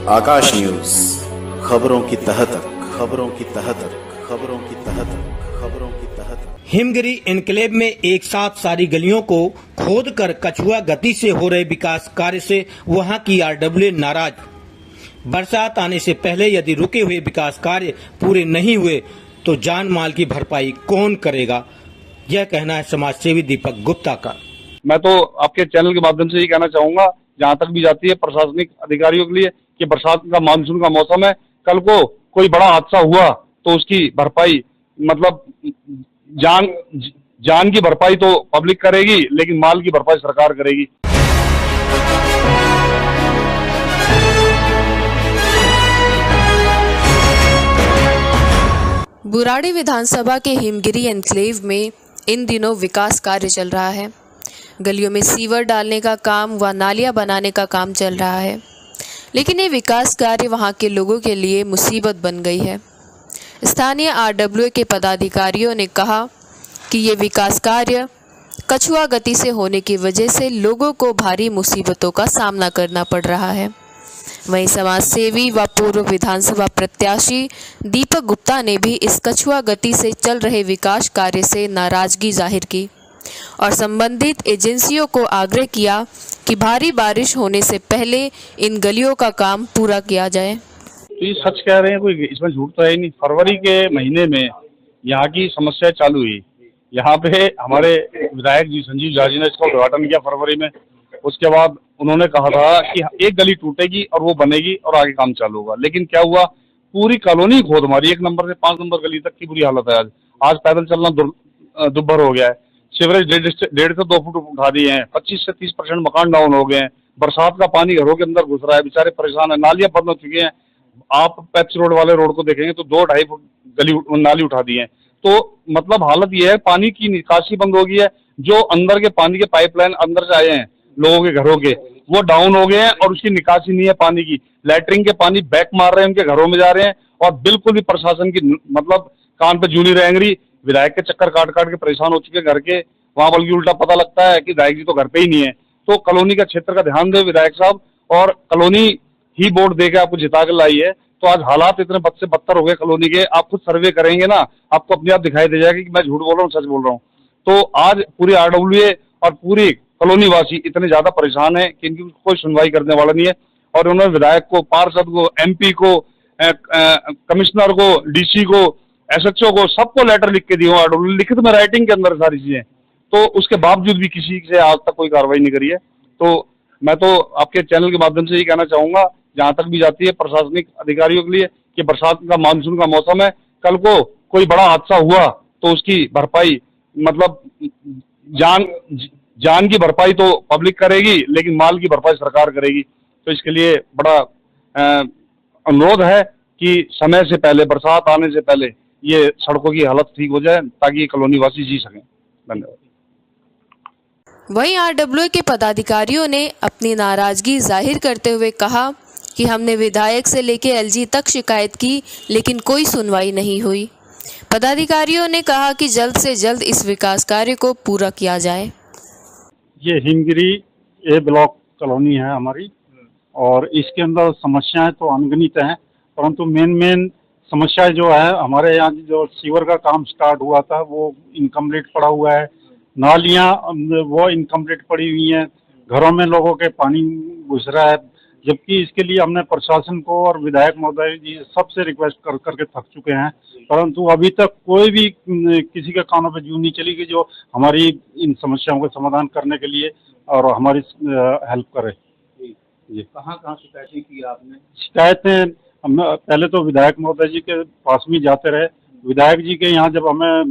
आकाश news, खबरों की तह तक, खबरों की तह तक, खबरों की तह तक, खबरों की तह तक। हिमगिरी एन्क्लेव में एक साथ सारी गलियों को खोदकर कछुआ गति से हो रहे विकास कार्य से वहां की आरडब्ल्यू नाराज। बरसात आने से पहले यदि रुके हुए विकास कार्य पूरे नहीं हुए तो जान माल की भरपाई कौन करेगा, यह कहना है समाज सेवी दीपक गुप्ता का। मैं तो आपके चैनल के माध्यम से ये कहना चाहूंगा, जहां तक भी जाती है प्रशासनिक अधिकारियों के लिए, कि बरसात का मानसून का मौसम है, कल को कोई बड़ा हादसा हुआ तो उसकी भरपाई मतलब जान की भरपाई तो पब्लिक करेगी, लेकिन माल की भरपाई सरकार करेगी। बुराड़ी विधानसभा के हिमगिरी एन्क्लेव में इन दिनों विकास कार्य चल रहा है। गलियों में सीवर डालने का काम व नालियां बनाने का काम चल रहा है, लेकिन ये विकास कार्य वहां के लोगों के लिए मुसीबत बन गई है। स्थानीय आरडब्ल्यू के पदाधिकारियों ने कहा कि ये विकास कार्य कछुआ गति से होने की वजह से लोगों को भारी मुसीबतों का सामना करना पड़ रहा है। वहीं समाज सेवी व पूर्व विधानसभा प्रत्याशी दीपक गुप्ता ने भी इस कछुआ गति से चल रहे विकास कार्य से नाराजगी जाहिर की और संबंधित एजेंसियों को आग्रह किया कि भारी बारिश होने से पहले इन गलियों का काम पूरा किया जाए। तो ये सच कह रहे हैं, कोई इसमें झूठ तो है ही नहीं। फरवरी के महीने में यहाँ की समस्या चालू हुई। यहाँ पे हमारे विधायक जी संजीव झा जी ने इसका उद्घाटन किया फरवरी में। उसके बाद उन्होंने कहा था कि एक गली टूटेगी और वो बनेगी और आगे काम चालू होगा, लेकिन क्या हुआ, पूरी कॉलोनी खोद मारी। 1 नंबर से 5 नंबर गली तक की बुरी हालत है। आज पैदल चलना दुर्भर हो गया है। सीवरेज 1.5 से 2 फुट उठा दिए हैं। 25 से 30% मकान डाउन हो गए हैं। बरसात का पानी घरों के अंदर घुस रहा है, बेचारे परेशान है। नालियां बंद हो चुकी हैं। आप पेप्सी रोड वाले रोड को देखेंगे तो 2-2.5 फुट गली नाली उठा दी है। तो मतलब हालत ये है, पानी की निकासी बंद हो गई है। जो अंदर के पानी के पाइपलाइन अंदर से आए हैं लोगों के घरों के, वो डाउन हो गए हैं और उसकी निकासी नहीं है पानी की। लैटरिन के पानी बैक मार रहे हैं, उनके घरों में जा रहे हैं और बिल्कुल भी प्रशासन की मतलब कान पे जूनी रेंगरी। विधायक के चक्कर काट काट के परेशान हो चुके घर के, वहां बल्कि उल्टा पता लगता है कि विधायक जी तो घर पे ही नहीं है। तो कॉलोनी का क्षेत्र का ध्यान दे विधायक साहब, और कॉलोनी ही वोट देके आपको जिता के लाई है। तो आज हालात इतने बद से बदतर हो गए कॉलोनी के, आप खुद सर्वे करेंगे ना, आपको अपने आप दिखाई दे जाएगा कि मैं झूठ बोल रहा हूँ सच बोल रहा हूँ। तो आज पूरी आरडब्ल्यूए और पूरी कॉलोनी वासी इतने ज्यादा परेशान है कि इनकी कोई सुनवाई करने वाला नहीं है। और उन्होंने विधायक को, पार्षद को, एमपी को, कमिश्नर को, डीसी को, एसएचओ को, सबको लेटर लिख के दिए आरडब्ल्यू, लिखित में राइटिंग के अंदर सारी चीजें। तो उसके बावजूद भी किसी से आज तक कोई कार्रवाई नहीं करी है। तो मैं तो आपके चैनल के माध्यम से ये कहना चाहूंगा, जहां तक भी जाती है प्रशासनिक अधिकारियों के लिए, कि बरसात का मानसून का मौसम है, कल को कोई बड़ा हादसा हुआ तो उसकी भरपाई मतलब जान की भरपाई तो पब्लिक करेगी, लेकिन माल की भरपाई सरकार करेगी। तो इसके लिए बड़ा अनुरोध है कि समय से पहले, बरसात आने से पहले ये सड़कों की हालत ठीक हो जाए ताकि कॉलोनी वासी जी सकें। धन्यवाद। वहीं आरडब्ल्यू के पदाधिकारियों ने अपनी नाराजगी जाहिर करते हुए कहा कि हमने विधायक से लेकर एलजी तक शिकायत की, लेकिन कोई सुनवाई नहीं हुई। पदाधिकारियों ने कहा कि जल्द से जल्द इस विकास कार्य को पूरा किया जाए। ये हिमगिरी ए ब्लॉक कॉलोनी है हमारी, और इसके अंदर समस्याएं तो अनगिनत हैं, परंतु मेन समस्या जो है, हमारे यहाँ जो सीवर का काम स्टार्ट हुआ था वो इनकम्प्लीट पड़ा हुआ है। नालियाँ वो इनकम्प्लीट पड़ी हुई हैं। घरों में लोगों के पानी घुस रहा है, जबकि इसके लिए हमने प्रशासन को और विधायक महोदय जी सबसे रिक्वेस्ट करके थक चुके हैं, परंतु अभी तक कोई भी किसी के कानों पे जू नहीं चली कि जो हमारी इन समस्याओं का समाधान करने के लिए और हमारी हेल्प करे। जी, कहाँ शिकायतें की आपने? शिकायतें हम पहले तो विधायक महोदय जी के पास में जाते रहे। विधायक जी के यहाँ जब हमें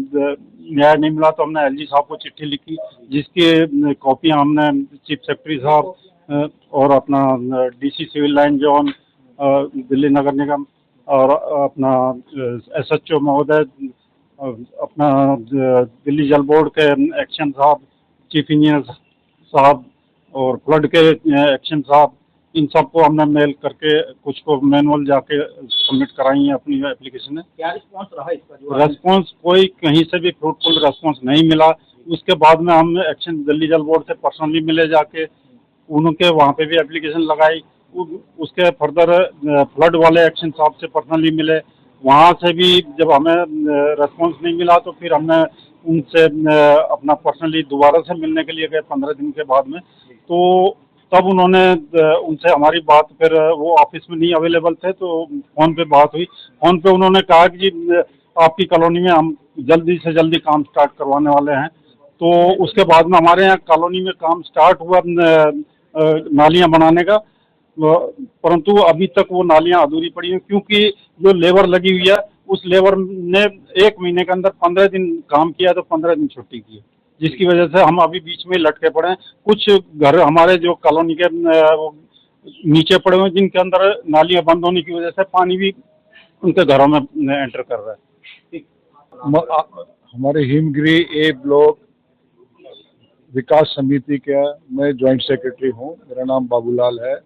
न्याय नहीं मिला तो हमने एलजी साहब को चिट्ठी लिखी, जिसकी कॉपियाँ हमने चीफ सेक्रेटरी साहब और अपना DC civil line zone Delhi Nagar Nigam और अपना एसएचओ महोदय, अपना दिल्ली जल बोर्ड के एक्शन साहब, चीफ इंजीनियर साहब और फ्लड के एक्शन साहब, इन सबको हमने मेल करके कुछ को मैनुअल जाके सबमिट कराई है अपनी एप्लीकेशन में। क्या रिस्पांस रहा इसका? रेस्पॉन्स कोई कहीं से भी फ्रूटफुल रेस्पॉन्स नहीं मिला। उसके बाद में हम एक्शन दिल्ली जल बोर्ड से पर्सनली मिले, जाके उनके वहाँ पे भी एप्लीकेशन लगाई, उसके फर्दर फ्लड वाले एक्शन साहब से पर्सनली मिले, वहाँ से भी जब हमें रेस्पॉन्स नहीं मिला तो फिर हमने उनसे अपना पर्सनली दोबारा से मिलने के लिए गए 15 दिन के बाद में। तो तब उन्होंने उनसे हमारी बात, फिर वो ऑफिस में नहीं अवेलेबल थे तो फ़ोन पे बात हुई। फ़ोन पे उन्होंने कहा कि जी आपकी कॉलोनी में हम जल्दी से जल्दी काम स्टार्ट करवाने वाले हैं। तो उसके बाद में हमारे यहाँ कॉलोनी में काम स्टार्ट हुआ नालियाँ बनाने का, परंतु अभी तक वो नालियाँ अधूरी पड़ी हैं क्योंकि जो लेबर लगी हुई है उस लेबर ने 1 महीने के अंदर 15 दिन काम किया तो 15 दिन छुट्टी की है, जिसकी वजह से हम अभी बीच में लटके पड़े हैं। कुछ घर हमारे जो कॉलोनी के नीचे पड़े हुए हैं जिनके अंदर नालियाँ बंद होने की वजह से पानी भी उनके घरों में एंटर कर रहा है। हमारे हिमगिरी ए ब्लॉक विकास समिति का मैं जॉइंट सेक्रेटरी हूँ। मेरा नाम बाबूलाल है।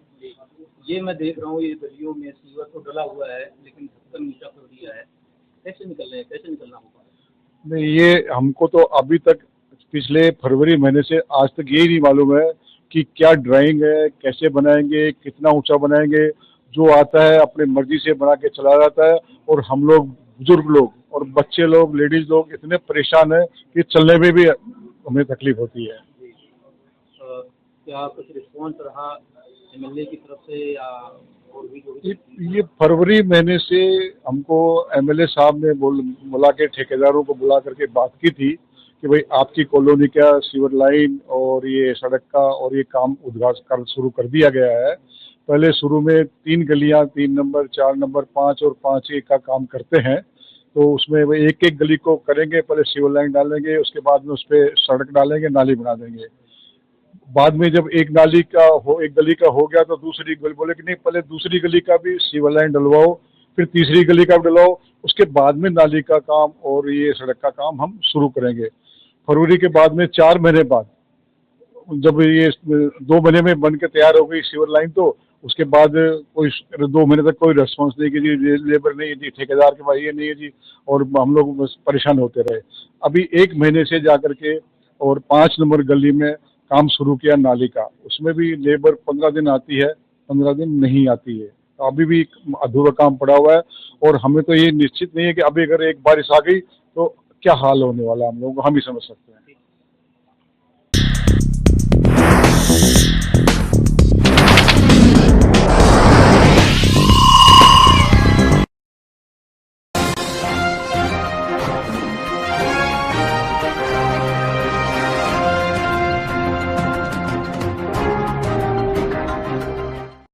ये मैं देख रहा हूँ ये गलियों में सीवर तो डला हुआ है लेकिन ढक्कन नीचा कर दिया है, कैसे निकल रहे हैं, कैसे निकलना होगा? नहीं, ये हमको तो अभी तक पिछले फरवरी महीने से आज तक यही नहीं मालूम है कि क्या ड्राइंग है, कैसे बनाएंगे, कितना ऊंचा बनाएंगे। जो आता है अपनी मर्जी से बना के चला जाता है और हम लोग बुजुर्ग लोग और बच्चे लोग, लेडीज लोग इतने परेशान है कि चलने में भी हमें तकलीफ होती है। क्या कुछ रिस्पॉन्स रहा एमएलए की तरफ से या और भी जो ये फरवरी महीने से हमको एमएलए साहब ने बुला के ठेकेदारों को बुला करके बात की थी कि भाई आपकी कॉलोनी का सीवर लाइन और ये सड़क का और ये काम उद्घाटन शुरू कर दिया गया है। पहले शुरू में 3 गलियां 3 नंबर 4 नंबर 5 और 5A का काम करते हैं, तो उसमें वो एक एक गली को करेंगे। पहले सीवर लाइन डालेंगे, उसके बाद में उस पर सड़क डालेंगे, नाली बना देंगे। बाद में जब एक गली का हो गया तो दूसरी गली बोले कि नहीं पहले दूसरी गली का भी सीवर लाइन डलवाओ, फिर तीसरी गली का भी डलवाओ, उसके बाद में नाली का काम और ये सड़क का काम हम शुरू करेंगे। फरवरी के बाद में 4 महीने बाद जब ये 2 महीने में बन के तैयार हो गई सीवर लाइन, तो उसके बाद कोई 2 महीने तक कोई रेस्पॉन्स नहीं कि जी लेबर नहीं है जी, ठेकेदार के पास ये नहीं है जी, और हम लोग बस परेशान होते रहे। अभी 1 महीने से जा करके और 5 नंबर गली में काम शुरू किया नाली का, उसमें भी लेबर 15 दिन आती है, 15 दिन नहीं आती है। तो अभी भी अधूरा काम पड़ा हुआ है और हमें तो ये निश्चित नहीं है कि अभी अगर एक बारिश आ गई तो क्या हाल होने वाला है हम लोग, हम ही समझ सकते हैं।